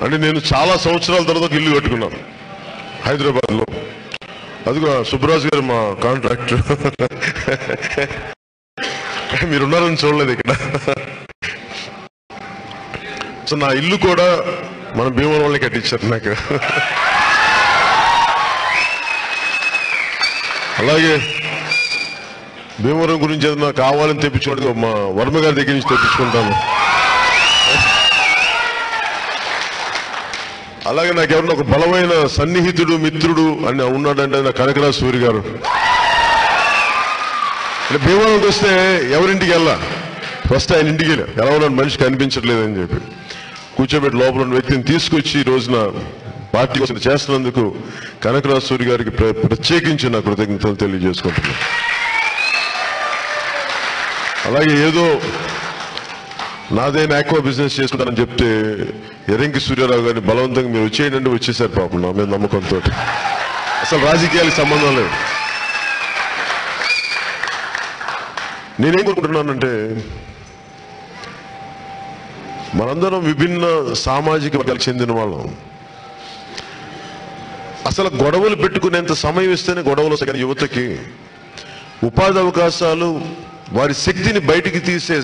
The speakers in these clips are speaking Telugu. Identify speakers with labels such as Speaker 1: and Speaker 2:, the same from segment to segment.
Speaker 1: అంటే నేను చాలా సంవత్సరాల తర్వాత ఇల్లు కట్టుకున్నాను హైదరాబాద్లో. అదిగో సుబ్బరాజు గారు మా కాంట్రాక్టర్. మీరున్నారని చూడలేదు ఇక్కడ. సో నా ఇల్లు కూడా మన భీమవరం వాళ్ళని కట్టించారు నాకు. అలాగే భీమవరం గురించి ఏదైనా కావాలని తెప్పించుకోవడం మా వర్మ గారి దగ్గర నుంచి తెప్పించుకుంటాను. అలాగే నాకు ఎవరన్నా ఒక బలమైన సన్నిహితుడు మిత్రుడు అని ఉన్నాడంటే నా కనకరాజు సూరి గారు. అంటే భీమవరంకి వస్తే ఎవరింటికి వెళ్ళా, ఫస్ట్ ఆయన ఇంటికి వెళ్ళా. ఎలా ఉన్నాడు మనిషి కనిపించట్లేదని చెప్పి కూర్చోబెట్టి లోపల ఉన్న వ్యక్తిని తీసుకొచ్చి ఈ రోజున పార్టీ చేస్తున్నందుకు కనకరాజు సూరి గారికి ప్రత్యేకించి నా కృతజ్ఞతలు తెలియజేసుకుంటున్నాను. అలాగే ఏదో నాదైనా ఎక్కువ బిజినెస్ చేసుకుంటానని చెప్తే ఎరంకి సూర్యారావు గారిని బలవంతంగా మీరు వచ్చేయండి వచ్చేసారు పాపం నా మీద నమ్మకంతో. అసలు రాజకీయాలకు సంబంధం లేదు. నేనేం కోరుకుంటున్నానంటే మనందరం విభిన్న సామాజిక వర్గాలకు చెందిన వాళ్ళం. అసలు గొడవలు పెట్టుకునేంత సమయం ఇస్తేనే గొడవలు వస్తాయి. యువతకి ఉపాధి అవకాశాలు వారి శక్తిని బయటికి తీసే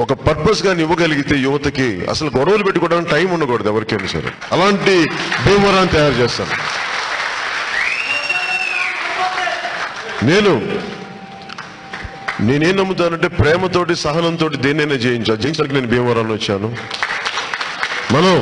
Speaker 1: ఒక పర్పస్ గాని ఇవ్వగలిగితే యువతకి అసలు గొడవలు పెట్టుకోవడానికి టైం ఉండకూడదు ఎవరికైనా సరే. అలాంటి భీమవరాన్ని తయారు చేస్తాను. నేనేం నమ్ముతానంటే ప్రేమతోటి సహనంతో దేన్నైనా జయించడానికి నేను భీమవరాన్ని వచ్చాను. మనం